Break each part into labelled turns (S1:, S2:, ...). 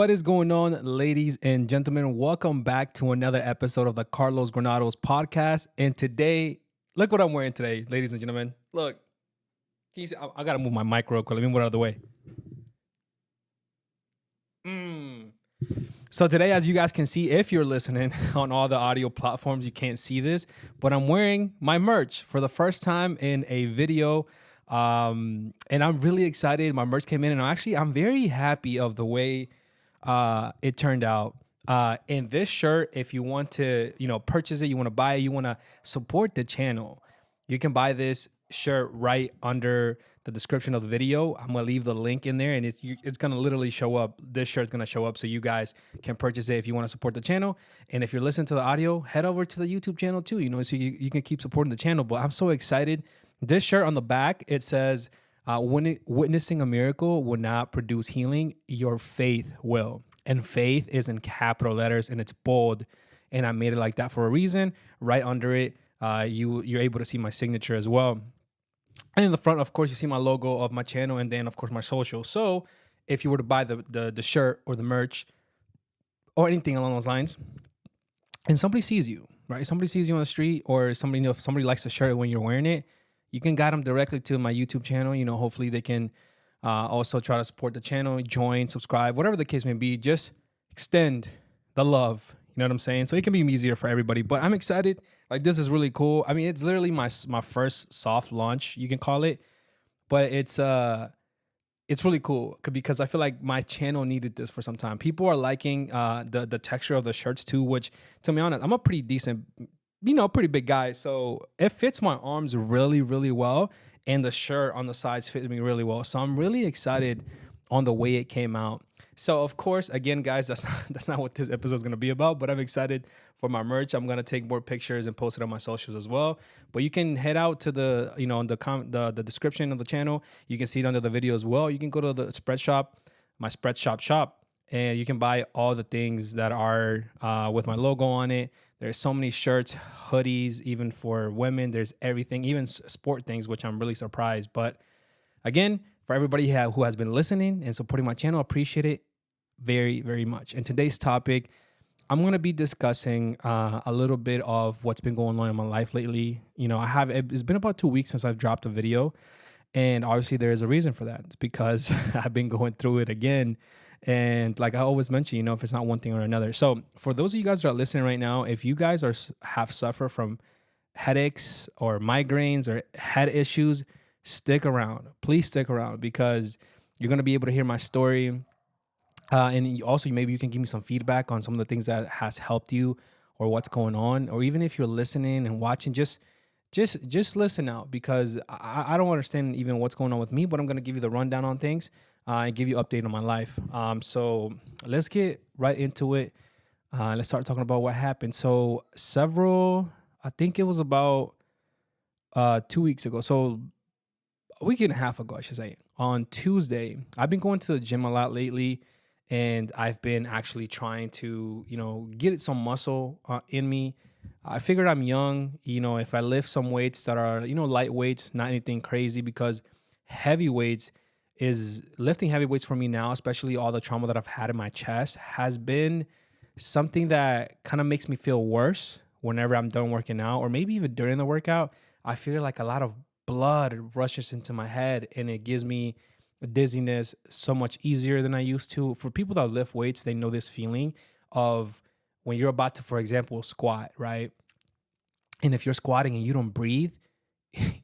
S1: What is going on, ladies and gentlemen? Welcome back to another episode of the Carlos Granados podcast. And today, look what I'm wearing today, ladies and gentlemen. Look, can you see? I gotta move my mic real quick. Let me move it out of the way. So today, as you guys can see, if you're listening on all the audio platforms, you can't see this, but I'm wearing my merch for the first time in a video. And I'm really excited. My merch came in, and I'm very happy of the way it turned out. And this shirt, if you want to, purchase it, you want to buy it, you want to support the channel, you can buy this shirt right under the description of the video. I'm gonna leave the link in there, and it's gonna literally show up. This shirt's gonna show up, so you guys can purchase it if you want to support the channel. And if you're listening to the audio, head over to the YouTube channel too. So you can keep supporting the channel. But I'm so excited. This shirt on the back, it says, "Witnessing a miracle will not produce healing. Your faith will." And faith is in capital letters, and it's bold. And I made it like that for a reason. Right under it, you're able to see my signature as well. And in the front, of course, you see my logo of my channel, and then, of course, my social. So if you were to buy the shirt or the merch or anything along those lines, and somebody sees you, right? Somebody sees you on the street, or somebody, if somebody likes the shirt when you're wearing it, you can guide them directly to my YouTube channel. Hopefully they can also try to support the channel, join, subscribe, whatever the case may be. Just extend the love. You know what I'm saying? So it can be easier for everybody. But I'm excited. Like, this is really cool. I mean, it's literally my first soft launch, you can call it. But it's really cool because I feel like my channel needed this for some time. People are liking the texture of the shirts too, which, to be honest, I'm a pretty decent, pretty big guy. So it fits my arms really, really well. And the shirt on the sides fit me really well. So I'm really excited on the way it came out. So, of course, again, guys, that's not what this episode is going to be about, but I'm excited for my merch. I'm going to take more pictures and post it on my socials as well. But you can head out to the, the description of the channel. You can see it under the video as well. You can go to the spread shop, my spread shop, and you can buy all the things that are with my logo on it. There's so many shirts, hoodies, even for women. There's everything, even sport things, which I'm really surprised. But again, for everybody who has been listening and supporting my channel, appreciate it very, very much. And today's topic, I'm going to be discussing a little bit of what's been going on in my life lately. It's been about 2 weeks since I've dropped a video. And obviously there is a reason for that. It's because I've been going through it again. And like I always mention, if it's not one thing or another. So for those of you guys that are listening right now, if you guys have suffered from headaches or migraines or head issues, stick around. Please stick around, because you're going to be able to hear my story. And also, maybe you can give me some feedback on some of the things that has helped you or what's going on. Or even if you're listening and watching, just listen out, because I don't understand even what's going on with me, but I'm going to give you the rundown on things and give you an update on my life. So let's get right into it. Let's start talking about what happened. So I think it was about 2 weeks ago. So a week and a half ago, I should say, on Tuesday. I've been going to the gym a lot lately, and I've been actually trying to, get some muscle in me. I figured I'm young, if I lift some weights that are, light weights, not anything crazy, because lifting heavy weights for me now, especially all the trauma that I've had in my chest, has been something that kind of makes me feel worse whenever I'm done working out, or maybe even during the workout. I feel like a lot of blood rushes into my head, and it gives me dizziness so much easier than I used to. For people that lift weights, they know this feeling of when you're about to, for example, squat, right? And if you're squatting and you don't breathe,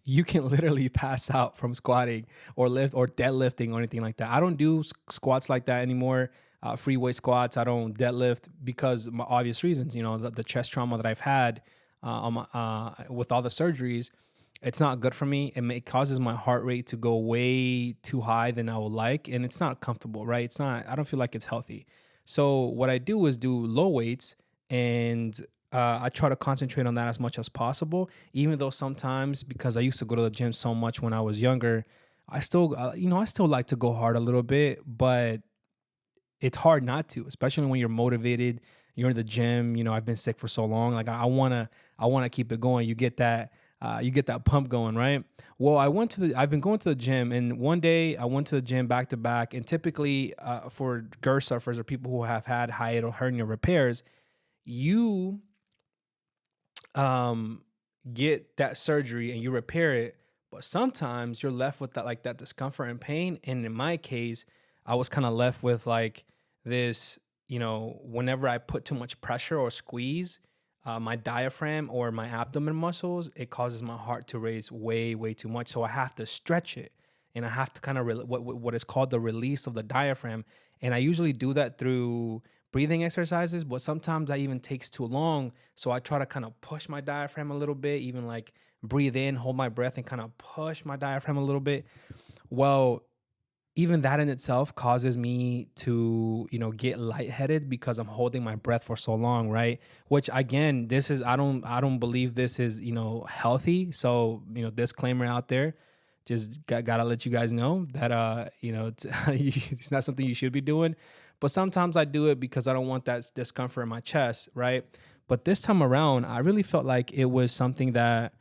S1: you can literally pass out from squatting or lift or deadlifting or anything like that. I don't do squats like that anymore. Free weight squats. I don't deadlift because my obvious reasons, the chest trauma that I've had with all the surgeries. It's not good for me. It causes my heart rate to go way too high than I would like. And it's not comfortable, right? I don't feel like it's healthy. So what I do is do low weights, and I try to concentrate on that as much as possible, even though sometimes, because I used to go to the gym so much when I was younger, I still like to go hard a little bit, but it's hard not to, especially when you're motivated, you're in the gym. I've been sick for so long. Like I want to keep it going. You get that you get that pump going, right? Well, I've been going to the gym, and one day I went to the gym back to back. And typically, for GERD sufferers or people who have had hiatal hernia repairs, you um, get that surgery and you repair it, but sometimes you're left with that, like that discomfort and pain. And in my case, I was kind of left with like this, whenever I put too much pressure or squeeze my diaphragm or my abdomen muscles, it causes my heart to race way, way too much. So I have to stretch it, and I have to kind of what is called the release of the diaphragm. And I usually do that through breathing exercises, but sometimes that even takes too long. So I try to kind of push my diaphragm a little bit, even like breathe in, hold my breath, and kind of push my diaphragm a little bit. Well, even that in itself causes me to, get lightheaded because I'm holding my breath for so long, right? Which again, I don't believe this is, healthy. So, disclaimer out there, just gotta let you guys know that, it's not something you should be doing. But sometimes I do it because I don't want that discomfort in my chest, right? But this time around, I really felt like it was something that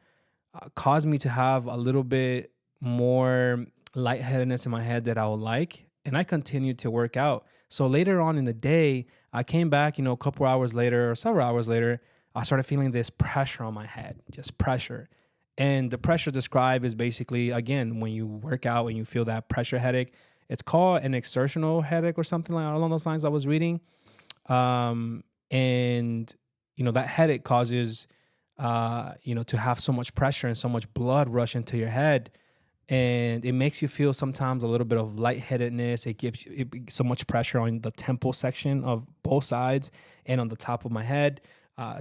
S1: caused me to have a little bit more lightheadedness in my head that I would like. And I continued to work out. So later on in the day, I came back, a couple hours later or several hours later, I started feeling this pressure on my head, just pressure. And the pressure described is basically, again, when you work out and you feel that pressure headache, it's called an exertional headache or something like along those lines I was reading. And, that headache causes, to have so much pressure and so much blood rush into your head. And it makes you feel sometimes a little bit of lightheadedness. It gives you so much pressure on the temple section of both sides and on the top of my head.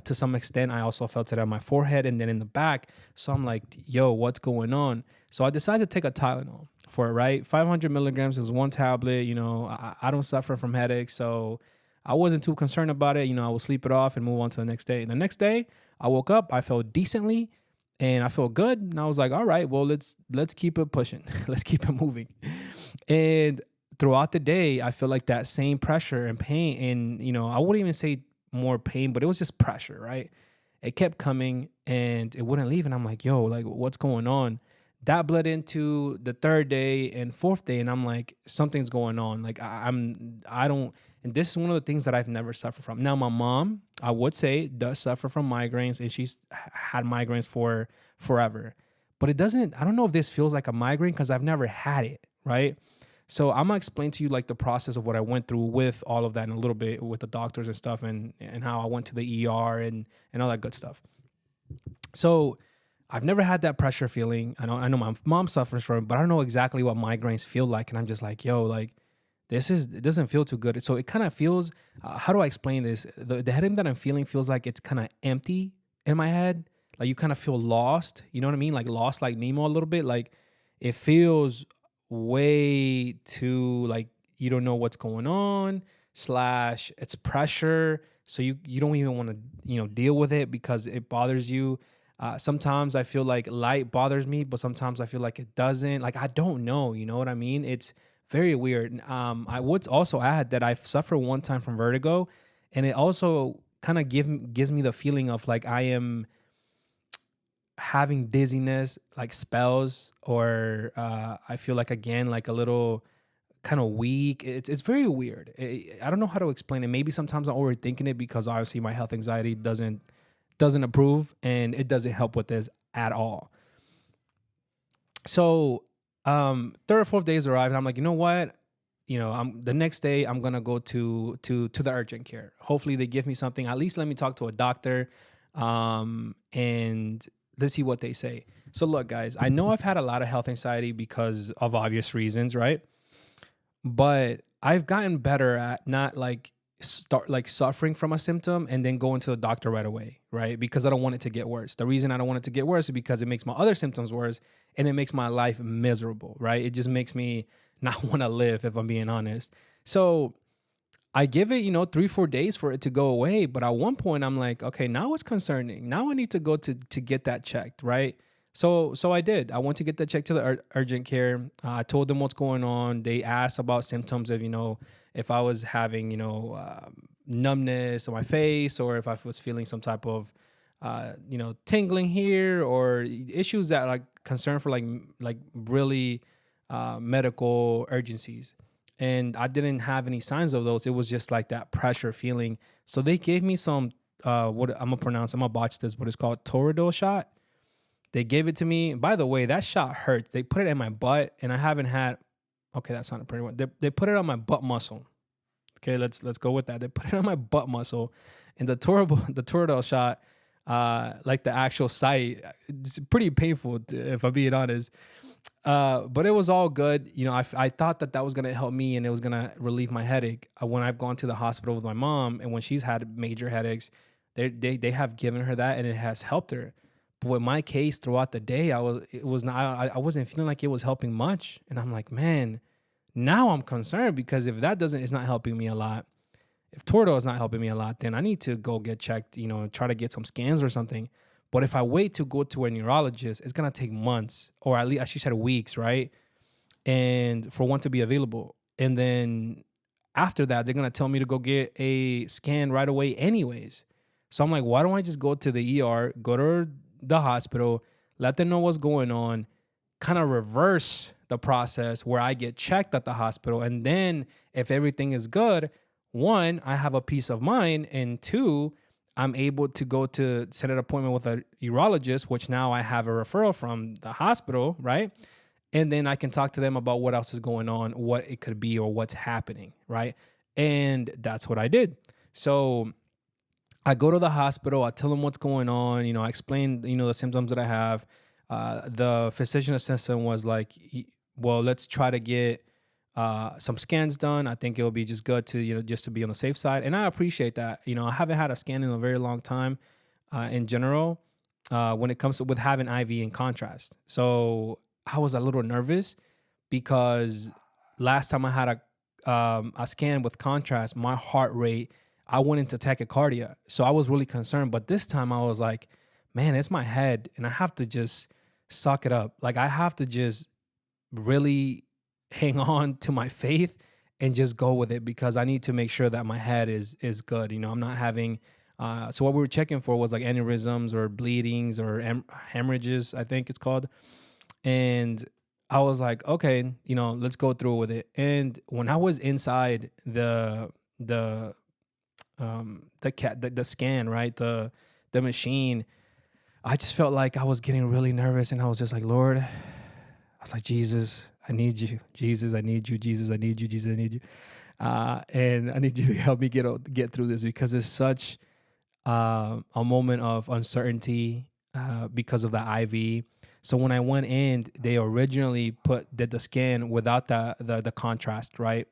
S1: To some extent, I also felt it on my forehead and then in the back. So I'm like, yo, what's going on? So I decided to take a Tylenol for it, right? 500 milligrams is one tablet. I don't suffer from headaches. So I wasn't too concerned about it. I will sleep it off and move on to the next day. And the next day, I woke up, I felt decently and I felt good. And I was like, all right, well, let's keep it pushing. Let's keep it moving. And throughout the day, I feel like that same pressure and pain. And, I wouldn't even say more pain, but it was just pressure, right? It kept coming and it wouldn't leave. And I'm like, yo, like what's going on? That bled into the third day and fourth day. And I'm like, something's going on. Like I don't, and this is one of the things that I've never suffered from. Now, my mom, I would say, does suffer from migraines, and she's had migraines for forever. But it doesn't, I don't know if this feels like a migraine because I've never had it, right? So I'm gonna explain to you like the process of what I went through with all of that in a little bit with the doctors and stuff, and how I went to the ER and all that good stuff. So I've never had that pressure feeling. I know my mom suffers from it, but I don't know exactly what migraines feel like. And I'm just like, yo, like it doesn't feel too good. So it kind of feels, how do I explain this? The headache that I'm feeling feels like it's kind of empty in my head. Like you kind of feel lost. You know what I mean? Like lost like Nemo a little bit. Like it feels way too like you don't know what's going on / it's pressure. So you don't even want to, deal with it because it bothers you. Sometimes I feel like light bothers me, but sometimes I feel like it doesn't. Like I don't know, you know what I mean? It's very weird. I would also add that I've suffered one time from vertigo, and it also kind of gives me the feeling of like I am having dizziness, like spells, or I feel like again like a little kind of weak. It's very weird. I don't know how to explain it. Maybe sometimes I'm overthinking it because obviously my health anxiety doesn't approve, and it doesn't help with this at all. So third or fourth days arrived, and I'm like, you know what? I'm the next day I'm gonna go to the urgent care. Hopefully they give me something. At least let me talk to a doctor, and let's see what they say. So look, guys, I know I've had a lot of health anxiety because of obvious reasons, right? But I've gotten better at not like start like suffering from a symptom and then going to the doctor right away, right? Because I don't want it to get worse. The reason I don't want it to get worse is because it makes my other symptoms worse and it makes my life miserable, right? It just makes me not want to live, if I'm being honest. So I give it, 3-4 days for it to go away. But at one point I'm like, okay, now it's concerning. Now I need to go to get that checked, right? So I did. I went to get that checked to the urgent care. I told them what's going on. They asked about symptoms of, if I was having, numbness on my face or if I was feeling some type of tingling here or issues that are concern for like really medical urgencies. And I didn't have any signs of those. It was just like that pressure feeling. So they gave me some what I'm gonna botch this, but it's called Toradol shot. They gave it to me. By the way, that shot hurts. They put it in my butt, and I haven't had. Okay, that sounded pretty well. They put it on my butt muscle. Okay, let's go with that. They put it on my butt muscle, and the Toradol shot, like the actual site, it's pretty painful if I'm being honest. But it was all good. I thought that was gonna help me and it was gonna relieve my headache. When I've gone to the hospital with my mom and when she's had major headaches, they have given her that and it has helped her. But with my case throughout the day, I wasn't feeling like it was helping much, and I'm like, man, now I'm concerned because if that doesn't, it's not helping me a lot. If Tordo is not helping me a lot, then I need to go get checked, try to get some scans or something. But if I wait to go to a neurologist, it's gonna take months, or at least, as she said, weeks, right? And for one to be available, and then after that, they're gonna tell me to go get a scan right away, anyways. So I'm like, why don't I just go to the ER, go to the hospital, let them know what's going on, kind of reverse the process where I get checked at the hospital, and then if everything is good, one, I have a peace of mind, and two, I'm able to go to set an appointment with a urologist, which now I have a referral from the hospital, right? And then I can talk to them about what else is going on, what it could be, or what's happening, right? And that's what I did. So I go to the hospital, I tell them what's going on, I explain, the symptoms that I have. The physician assistant was like, well, let's try to get some scans done. I think it would be just good to, just to be on the safe side. And I appreciate that. I haven't had a scan in a very long time in general when it comes to with having IV in contrast. So I was a little nervous because last time I had a scan with contrast, my heart rate, I went into tachycardia. So I was really concerned. But this time I was like, man, it's my head and I have to just suck it up. Like I have to just really hang on to my faith and just go with it because I need to make sure that my head is good. I'm not having so what we were checking for was like aneurysms or bleedings or hemorrhages, I think it's called. And I was like, okay, let's go through with it. And when I was inside the scan, right, the machine, I just felt like I was getting really nervous, and I was just like, Lord, I was like, Jesus, I need you. Jesus, I need you. Jesus, I need you. Jesus, I need you. And I need you to help me get through this because it's such a moment of uncertainty because of the IV. So when I went in, they originally did the scan without the contrast, right?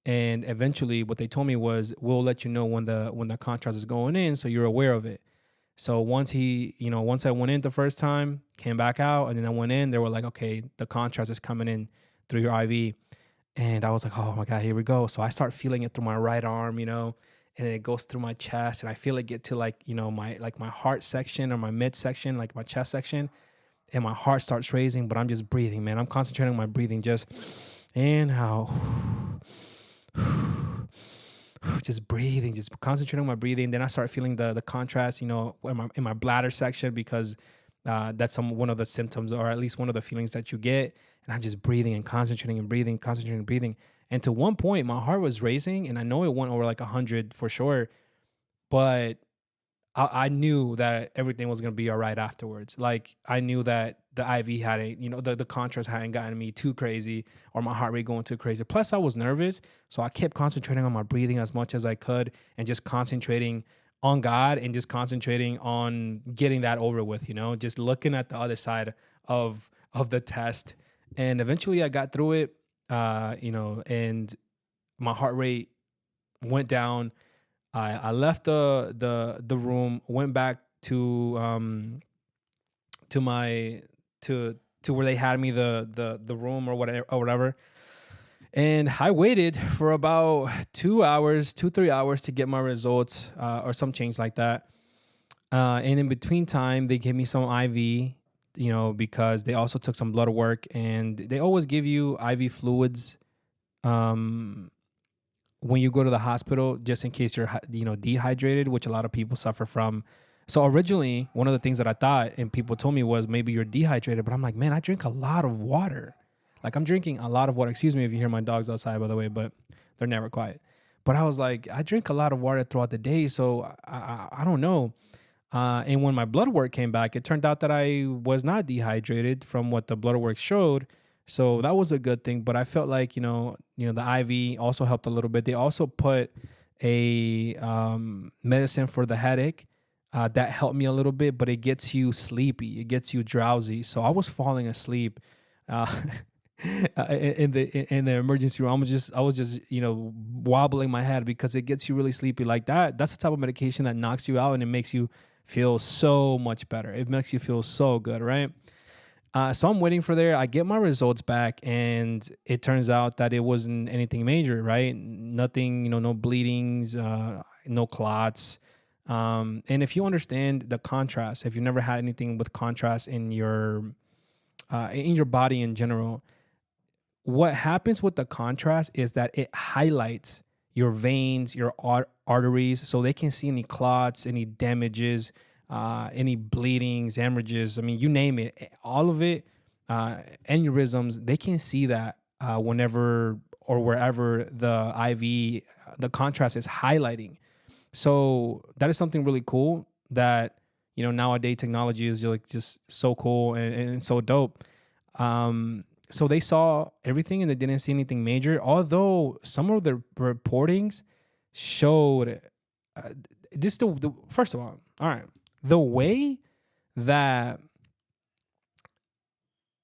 S1: And eventually, what they told me was, we'll let you know when the contrast is going in, so you're aware of it. So once I went in the first time, came back out, and then I went in, they were like, okay, the contrast is coming in through your IV. And I was like, oh my God, here we go. So I start feeling it through my right arm, and it goes through my chest, and I feel it get to my heart section or my mid section, like my chest section, and my heart starts raising, but I'm just breathing, man. I'm concentrating on my breathing, just in, out. Just breathing, just concentrating on my breathing. Then I start feeling the contrast, in my bladder section, because that's one of the symptoms, or at least one of the feelings that you get. And I'm just breathing and concentrating and breathing, concentrating and breathing. And to one point, my heart was racing, and I know it went over like 100 for sure, but I knew that everything was gonna be all right afterwards. Like I knew that the IV hadn't, the contrast hadn't gotten me too crazy or my heart rate going too crazy. Plus I was nervous, so I kept concentrating on my breathing as much as I could and just concentrating on God and just concentrating on getting that over with, just looking at the other side of the test. And eventually I got through it, and my heart rate went down. I left the room, went back to my to where they had me the room or whatever. And I waited for about 3 hours to get my results, or some change like that. And in between time, they gave me some IV, because they also took some blood work, and they always give you IV fluids when you go to the hospital, just in case you're dehydrated, which a lot of people suffer from So originally, one of the things that I thought and people told me was maybe you're dehydrated, but I'm like, man, I drink a lot of water. Like I'm drinking a lot of water. Excuse me if you hear my dogs outside, by the way, but they're never quiet. But I was like, I drink a lot of water throughout the day, so I don't know. And when my blood work came back, it turned out that I was not dehydrated from what the blood work showed. So that was a good thing. But I felt like the IV also helped a little bit. They also put a medicine for the headache that helped me a little bit, but it gets you sleepy, it gets you drowsy. So I was falling asleep. Uh, in the emergency room, I was just wobbling my head because it gets you really sleepy like that. That's the type of medication that knocks you out and it makes you feel so much better. It makes you feel so good, right? So I'm waiting for there. I get my results back, and it turns out that it wasn't anything major, right? Nothing, no bleedings, no clots. And if you understand the contrast, if you've never had anything with contrast in your body in general, what happens with the contrast is that it highlights your veins, your arteries, so they can see any clots, any damages, any bleedings, hemorrhages. I mean, you name it, all of it, aneurysms. They can see that whenever or wherever the IV, the contrast is highlighting. So that is something really cool that nowadays technology is just so cool and so dope. So they saw everything and they didn't see anything major, although some of the reportings showed just the first of all right, the way that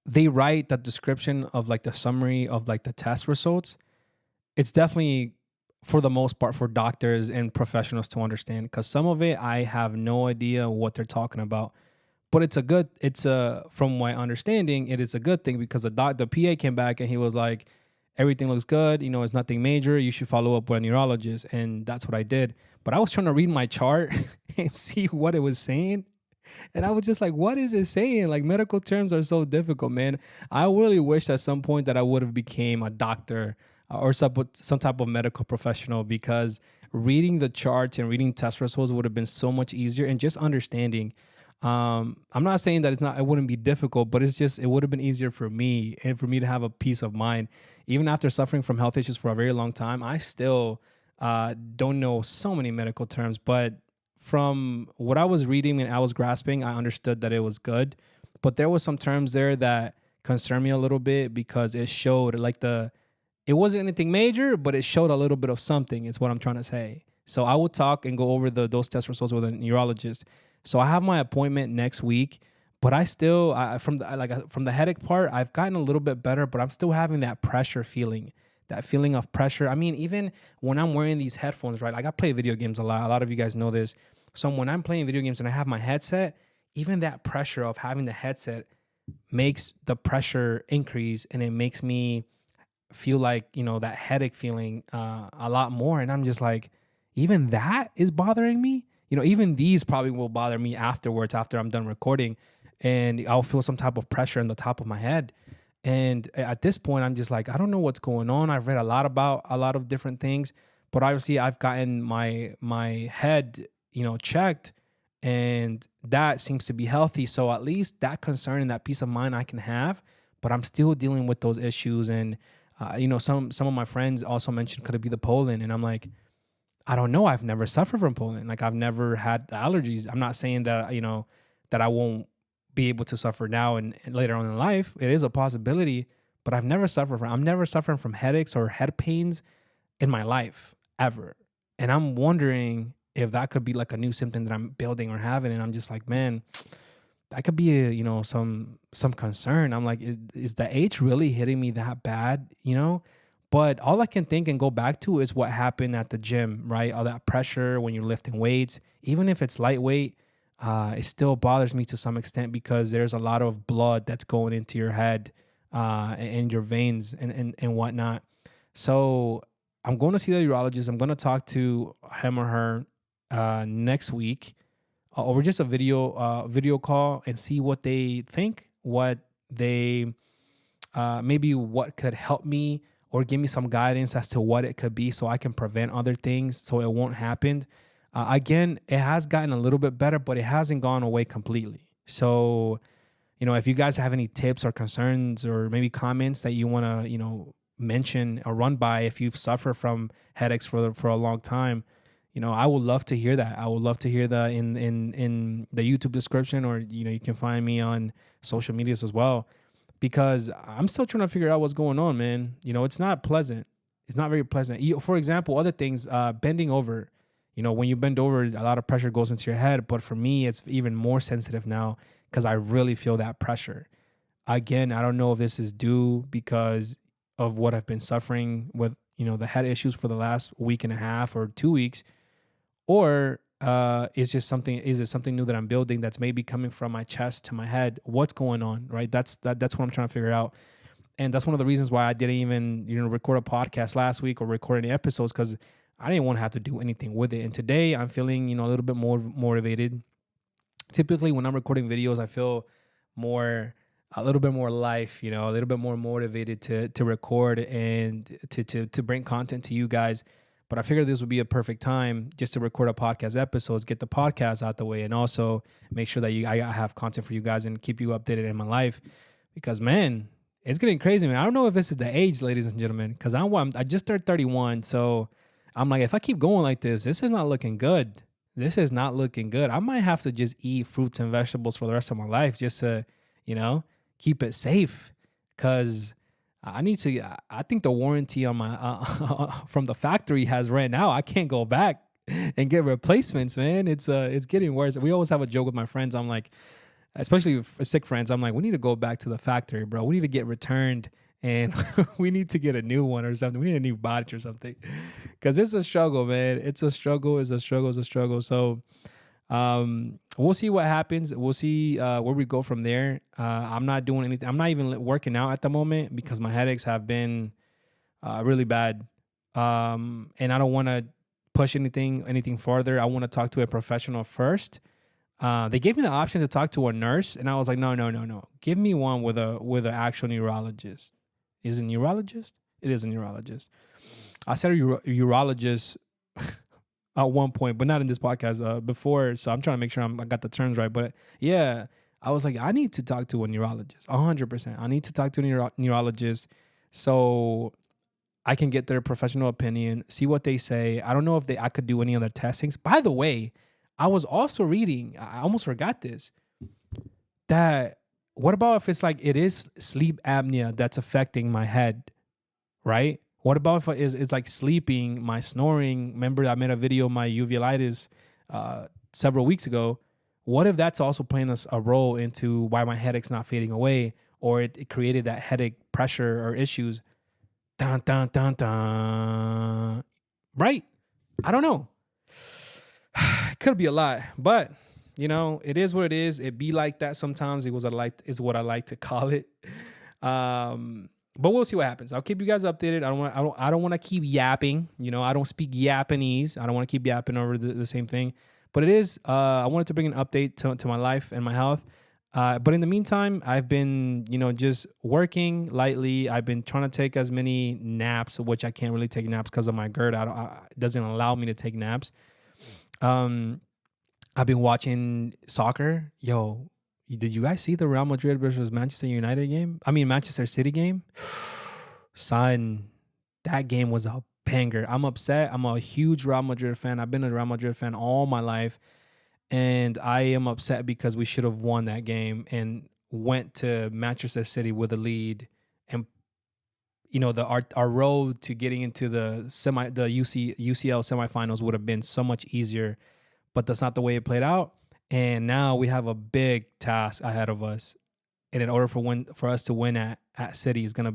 S1: they write the description of like the summary of like the test results, it's definitely for the most part for doctors and professionals to understand, because some of it I have no idea what they're talking about. But from my understanding, it is a good thing because the PA came back and he was like, everything looks good. It's nothing major. You should follow up with a neurologist. And that's what I did. But I was trying to read my chart and see what it was saying. And I was just like, what is it saying? Like, medical terms are so difficult, man. I really wish at some point that I would have became a doctor or some type of medical professional, because reading the charts and reading test results would have been so much easier, and just understanding. I'm not saying that it wouldn't be difficult, but it would have been easier for me and for me to have a peace of mind. Even after suffering from health issues for a very long time, I still don't know so many medical terms, but from what I was reading and I was grasping, I understood that it was good. But there was some terms there that concerned me a little bit, because it showed it wasn't anything major, but it showed a little bit of something, is what I'm trying to say. So I will talk and go over those test results with a neurologist. So I have my appointment next week, but I still from the headache part, I've gotten a little bit better, but I'm still having that pressure feeling, that feeling of pressure. I mean, even when I'm wearing these headphones, right? Like, I play video games a lot. A lot of you guys know this. So when I'm playing video games and I have my headset, even that pressure of having the headset makes the pressure increase, and it makes me feel like, that headache feeling a lot more. And I'm just like, even that is bothering me. Even these probably will bother me afterwards, after I'm done recording, and I'll feel some type of pressure in the top of my head. And at this point, I'm just like, I don't know what's going on. I've read a lot about a lot of different things, but obviously I've gotten my head, checked, and that seems to be healthy. So at least that concern and that peace of mind I can have, but I'm still dealing with those issues. And, some of my friends also mentioned, could it be the pollen? And I'm like, I don't know. I've never suffered from pollen. Like, I've never had allergies. I'm not saying that, that I won't be able to suffer now and later on in life. It is a possibility, but I'm never suffering from headaches or head pains in my life ever. And I'm wondering if that could be like a new symptom that I'm building or having. And I'm just like, man, that could be some concern. I'm like, is the H really hitting me that bad? But all I can think and go back to is what happened at the gym, right? All that pressure when you're lifting weights, even if it's lightweight, it still bothers me to some extent, because there's a lot of blood that's going into your head and your veins and whatnot. So I'm going to see the urologist. I'm going to talk to him or her next week over just a video call, and see what they think, what they maybe what could help me, or give me some guidance as to what it could be, so I can prevent other things so it won't happen. Again, it has gotten a little bit better, but it hasn't gone away completely. So, if you guys have any tips or concerns or maybe comments that you want to, mention or run by if you've suffered from headaches for a long time, I would love to hear that. I would love to hear that in the YouTube description, or you can find me on social medias as well, because I'm still trying to figure out what's going on, man. It's not pleasant. It's not very pleasant. For example, other things, bending over. When you bend over, a lot of pressure goes into your head. But for me, it's even more sensitive now because I really feel that pressure. Again, I don't know if this is due because of what I've been suffering with, the head issues for the last week and a half or 2 weeks, or is it something new that I'm building that's maybe coming from my chest to my head? What's going on, right? That's what I'm trying to figure out. And that's one of the reasons why I didn't even, record a podcast last week or record any episodes, because I didn't want to have to do anything with it. And today I'm feeling, a little bit more motivated. Typically when I'm recording videos, I feel a little bit more life, a little bit more motivated to record and to bring content to you guys. But I figured this would be a perfect time just to record a podcast episodes, get the podcast out the way, and also make sure that I have content for you guys and keep you updated in my life. Because, man, it's getting crazy, man. I don't know if this is the age, ladies and gentlemen, because I just turned 31. So I'm like, if I keep going like this is not looking good. This is not looking good. I might have to just eat fruits and vegetables for the rest of my life just to, keep it safe. Because I think the warranty on my from the factory has ran out. I can't go back and get replacements, man. It's getting worse. We always have a joke with my friends. I'm like, especially for sick friends, I'm like, we need to go back to the factory, bro. We need to get returned and we need to get a new one or something. We need a new botch or something, because it's a struggle, man. It's a struggle. So we'll see what happens. We'll see where we go from there. I'm not doing anything. I'm not even working out at the moment because my headaches have been really bad. And I don't want to push anything farther. I want to talk to a professional first. They gave me the option to talk to a nurse, and I was like, no. Give me one with an actual neurologist. Is it a neurologist? It is a neurologist. I said a urologist at one point, but not in this podcast before. So I'm trying to make sure I got the terms right. But yeah, I was like, I need to talk to a neurologist, 100%. I need to talk to a neurologist so I can get their professional opinion, see what they say. I don't know if I could do any other testings. By the way, I was also reading, I almost forgot this, that what about if it's like it is sleep apnea that's affecting my head, right? What about if it's like sleeping, my snoring? Remember I made a video of my uveitis several weeks ago. What if that's also playing a role into why my headache's not fading away, or it created that headache pressure or issues? Dun, dun, dun, dun. Right? I don't know. Could be a lot, but it is what it is. It be like that sometimes. Is what I like to call it. But we'll see what happens. I'll keep you guys updated. I don't want to keep yapping. I don't speak Japanese. I don't want to keep yapping over the same thing. But it is. I wanted to bring an update to my life and my health. But in the meantime, I've been, just working lightly. I've been trying to take as many naps, which I can't really take naps because of my GERD. It doesn't allow me to take naps. I've been watching soccer. Yo, did you guys see the Real Madrid versus Manchester United game? I mean, Manchester City game? Son, that game was a banger. I'm upset. I'm a huge Real Madrid fan. I've been a Real Madrid fan all my life. And I am upset because we should have won that game and went to Manchester City with a lead. And, our road to getting into the UCL semifinals would have been so much easier. But that's not the way it played out. And now we have a big task ahead of us. And in order for us to win at City, it's gonna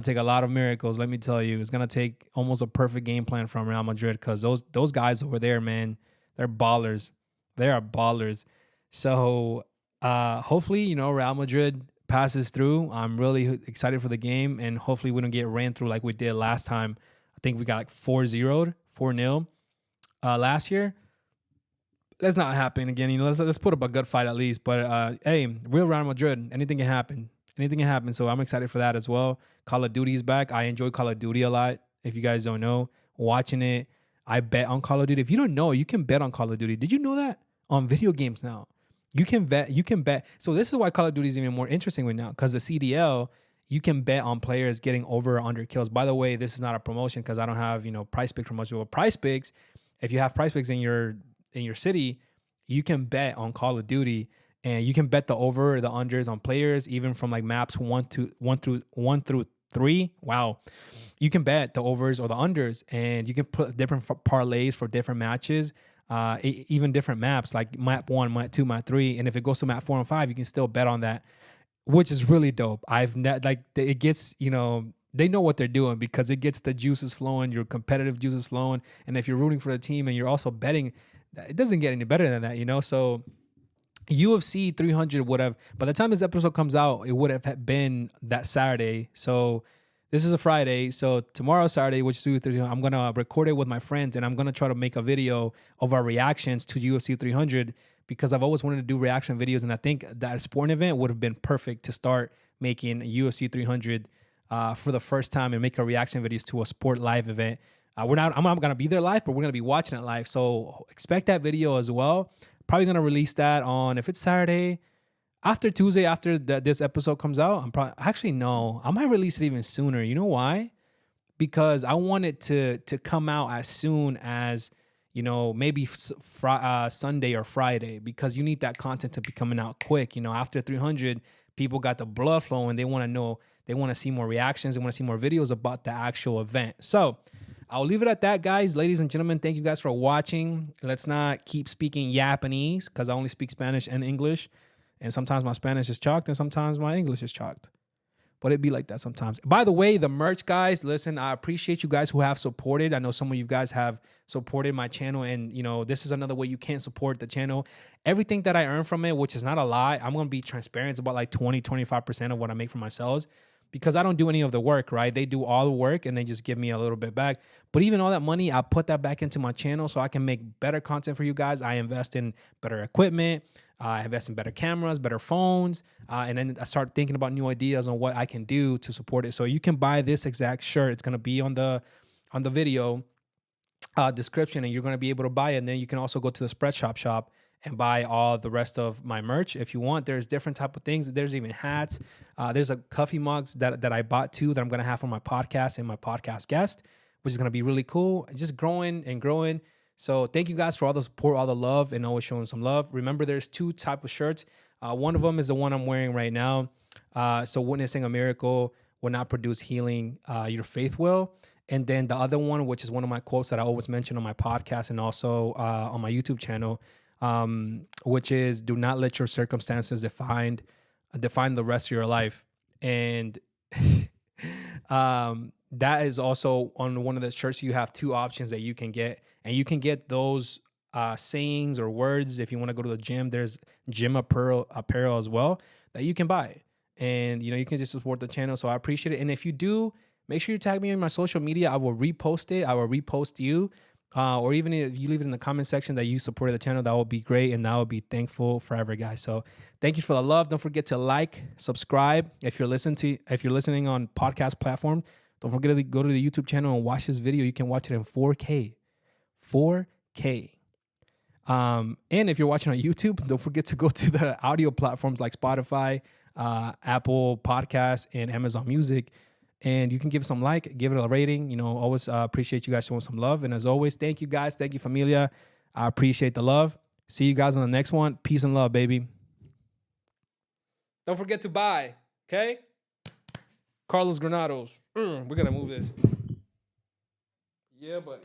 S1: take a lot of miracles. Let me tell you, it's gonna take almost a perfect game plan from Real Madrid, because those guys over there, man, they're ballers. They are ballers. So hopefully, Real Madrid passes through. I'm really excited for the game, and hopefully we don't get ran through like we did last time. I think we got like 4-0 last year. Let's not happen again. Let's put up a good fight at least. But hey, real Real Madrid, anything can happen. Anything can happen. So I'm excited for that as well. Call of Duty is back. I enjoy Call of Duty a lot. If you guys don't know, watching it, I bet on Call of Duty. If you don't know, you can bet on Call of Duty. Did you know that? On video games now, you can bet. You can bet. So this is why Call of Duty is even more interesting right now, because the CDL, you can bet on players getting over or under kills. By the way, this is not a promotion because I don't have Price Picks promotion. But Price Picks, if you have Price Picks in your city, you can bet on Call of Duty, and you can bet the over or the unders on players, even from like maps one through 3. Wow, you can bet the overs or the unders, and you can put different parlays for different matches. Even different maps like map 1, map 2, map 3, and if it goes to map 4 and 5, you can still bet on that, which is really dope. It gets, they know what they're doing because it gets the juices flowing, your competitive juices flowing. And if you're rooting for the team and you're also betting, it doesn't get any better than that, So UFC 300 would have, by the time this episode comes out, it would have been that Saturday. So this is a Friday. So tomorrow, Saturday, which is UFC 300, I'm going to record it with my friends, and I'm going to try to make a video of our reactions to UFC 300, because I've always wanted to do reaction videos. And I think that sporting event would have been perfect to start making UFC 300 for the first time and make a reaction videos to a sport live event. I'm not going to be there live, but we're going to be watching it live. So expect that video as well. Probably going to release that on, if it's Saturday, after Tuesday, after this episode comes out. I might release it even sooner. You know why? Because I want it to come out as soon as, maybe Sunday or Friday, because you need that content to be coming out quick. After 300, people got the blood flowing. They want to know, they want to see more reactions. They want to see more videos about the actual event. So I'll leave it at that, guys. Ladies and gentlemen, thank you guys for watching. Let's not keep speaking Japanese, because I only speak Spanish and English. And sometimes my Spanish is chalked and sometimes my English is chalked. But it'd be like that sometimes. By the way, the merch, guys, listen, I appreciate you guys who have supported. I know some of you guys have supported my channel, and, this is another way you can support the channel. Everything that I earn from it, which is not a lie, I'm going to be transparent. It's about like 20-25% of what I make from my sales, because I don't do any of the work, right? They do all the work and they just give me a little bit back. But even all that money, I put that back into my channel so I can make better content for you guys. I invest in better equipment. I invest in better cameras, better phones. And then I start thinking about new ideas on what I can do to support it. So you can buy this exact shirt. It's going to be on the video description, and you're going to be able to buy it. And then you can also go to the Spread shop and buy all the rest of my merch if you want. There's different type of things. There's even hats. There's a coffee mugs that I bought too, that I'm going to have for my podcast and my podcast guest, which is going to be really cool. Just growing and growing. So thank you guys for all the support, all the love, and always showing some love. Remember, there's 2 type of shirts. One of them is the one I'm wearing right now. So witnessing a miracle will not produce healing. Your faith will. And then the other one, which is one of my quotes that I always mention on my podcast and also on my YouTube channel, which is, do not let your circumstances define the rest of your life. And that is also on one of the shirts. You have 2 options that you can get, and you can get those sayings or words. If you want to go to the gym, there's gym apparel as well that you can buy, and you can just support the channel. So I appreciate it. And if you do, make sure you tag me in my social media. I will repost it. I will repost you. Or even if you leave it in the comment section that you supported the channel, that would be great, and I will be thankful forever, guys. So thank you for the love. Don't forget to like, subscribe. If you're listening on podcast platform, don't forget to go to the YouTube channel and watch this video. You can watch it in 4K. And if you're watching on YouTube, don't forget to go to the audio platforms like Spotify, Apple Podcasts, and Amazon Music. And you can give it a rating. Always appreciate you guys showing some love. And as always, thank you guys. Thank you, familia. I appreciate the love. See you guys on the next one. Peace and love, baby. Don't forget to buy, okay? Carlos Granados. We're going to move this. Yeah, buddy.